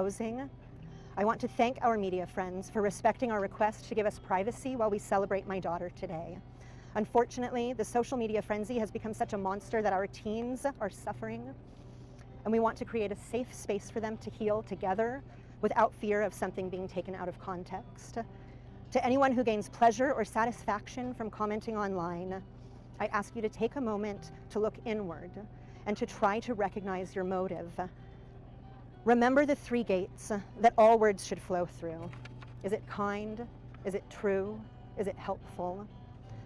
closing, I want to thank our media friends for respecting our request to give us privacy while we celebrate my daughter today. Unfortunately, the social media frenzy has become such a monster that our teens are suffering, and we want to create a safe space for them to heal together without fear of something being taken out of context. To anyone who gains pleasure or satisfaction from commenting online, I ask you to take a moment to look inward and to try to recognize your motive. Remember the three gates that all words should flow through. Is it kind? Is it true? Is it helpful?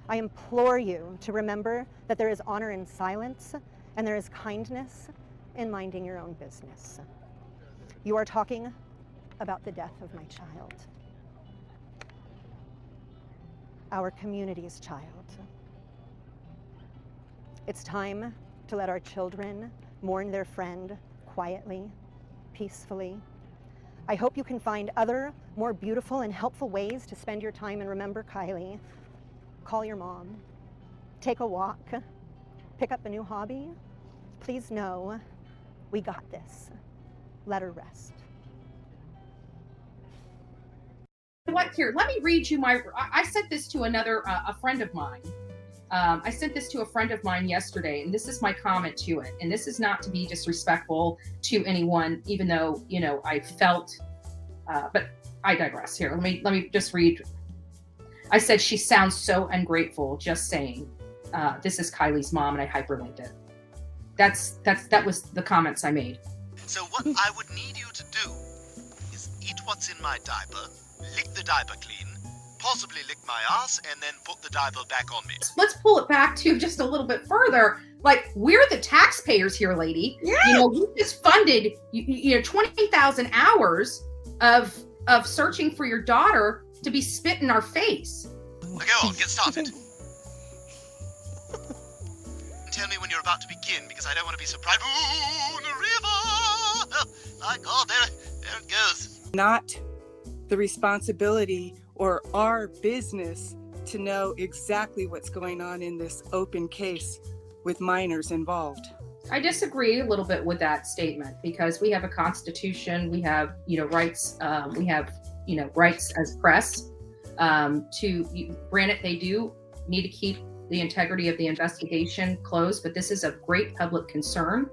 I implore you to remember that there is honor in silence and there is kindness in minding your own business. You are talking about the death of my child, our community's child. It's time to let our children mourn their friend quietly, peacefully. I hope you can find other, more beautiful and helpful ways to spend your time and remember Kiely. Call your mom, take a walk, pick up a new hobby. Please know we got this. Let her rest. What, here, let me read you I sent this to a friend of mine. I sent this to a friend of mine yesterday, and this is my comment to it. And this is not to be disrespectful to anyone, even though, I felt, but I digress here. Let me just read. I said, she sounds so ungrateful, just saying. This is Kiely'S mom, and I hyperlinked it. That was the comments I made. So what I would need you to do is eat what's in my diaper, lick the diaper clean, possibly lick my ass, and then put the diaper back on me. Let's pull it back to just a little bit further. Like, we're the taxpayers here, lady. Yeah. You just funded 20,000 hours of searching for your daughter to be spit in our face. Now go on, get started. Tell me when you're about to begin, because I don't want to be surprised. Ooh, the river! My God, there it goes. Not the responsibility or our business to know exactly what's going on in this open case with minors involved. I disagree a little bit with that statement, because we have a constitution, we have, rights, we have, rights as press. Granted, they do need to keep the integrity of the investigation closed, but this is of great public concern.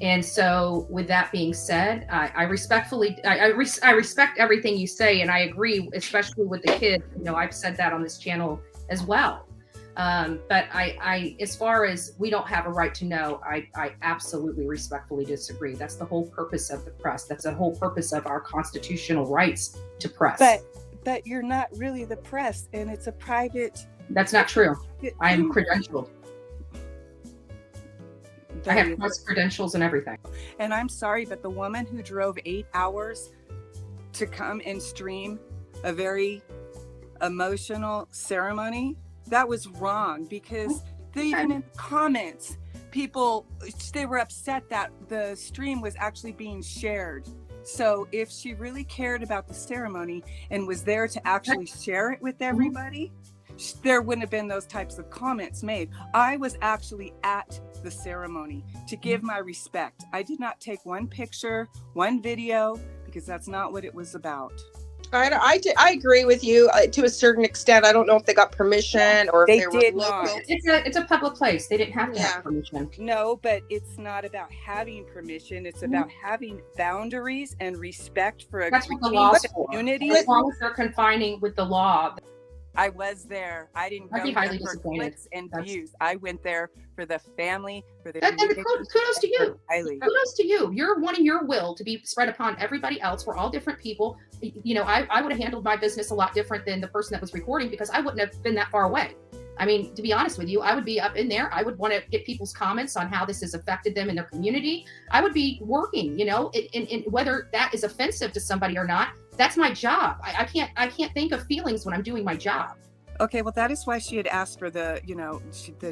And so with that being said, I respectfully, I respect everything you say, and I agree, especially with the kids. I've said that on this channel as well. But I, as far as we don't have a right to know, I absolutely respectfully disagree. That's the whole purpose of the press. That's the whole purpose of our constitutional rights to press. But you're not really the press, and it's a private. That's not true. I am credentialed. I have press credentials and everything. And I'm sorry, but the woman who drove 8 hours to come and stream a very emotional ceremony, that was wrong, because even in comments, they were upset that the stream was actually being shared. So if she really cared about the ceremony and was there to actually share it with everybody, there wouldn't have been those types of comments made. I was actually at the ceremony to give my respect. I did not take one picture, one video, because that's not what it was about. I agree with you to a certain extent. I don't know if they got permission or if they did were not. local. It's a public place. They didn't have to have permission. No, but it's not about having permission. It's about having boundaries and respect for a community. As long as they're confining with the law. I was there. I didn't go there for clicks and views. I went there for the family, for the kudos to you. Kudos to you. You're wanting your will to be spread upon everybody else. We're all different people. I would have handled my business a lot different than the person that was recording, because I wouldn't have been that far away. I mean, to be honest with you, I would be up in there. I would want to get people's comments on how this has affected them in their community. I would be working, and whether that is offensive to somebody or not, that's my job. I can't think of feelings when I'm doing my job. Okay, well, that is why she had asked for the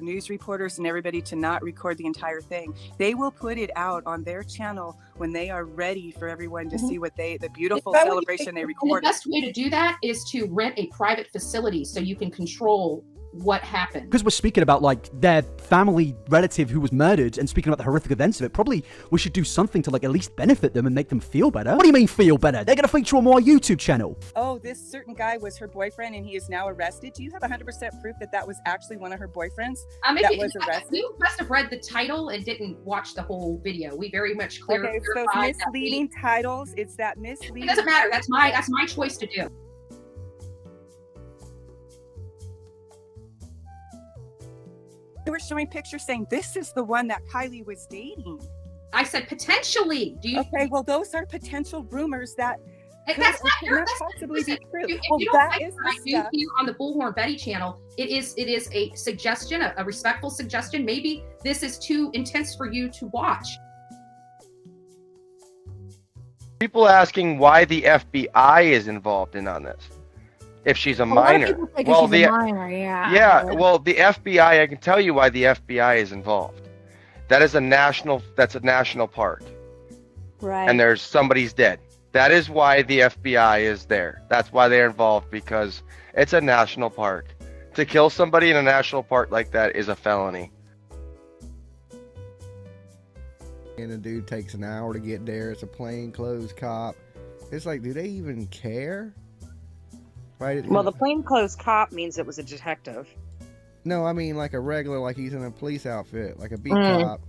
news reporters and everybody to not record the entire thing. They will put it out on their channel when they are ready for everyone to see the beautiful celebration they recorded. And the best way to do that is to rent a private facility so you can control what happened. Because we're speaking about like their family relative who was murdered and speaking about the horrific events of it, probably we should do something to like at least benefit them and make them feel better. What do you mean feel better? They're gonna feature on my YouTube channel. Oh, this certain guy was her boyfriend and he is now arrested. Do you have 100% proof that that was actually one of her boyfriends that was arrested? You must have read the title and didn't watch the whole video. We very much Okay, so it's misleading titles. It's that misleading. It doesn't matter. That's my choice to do. They were showing pictures saying this is the one that Kiely was dating. I said potentially. Do you? Okay, well, those are potential rumors that That's not your. cannot possibly be true. If Well, you don't that like is what the I do stuff. here on the Bullhorn Betty channel, it is a suggestion, a respectful suggestion. Maybe this is too intense for you to watch. People asking why the FBI is involved in on this. If she's a minor. Well, the minor, yeah. Yeah, well, the FBI, I can tell you why the FBI is involved. That's a national park. Right. And there's somebody's dead. That is why the FBI is there. That's why they're involved, because it's a national park. To kill somebody in a national park like that is a felony. And the dude takes an hour to get there. It's a plainclothes cop. It's like, do they even care? Right? Well, the plainclothes cop means it was a detective. No, I mean like a regular, like he's in a police outfit, like a beat cop.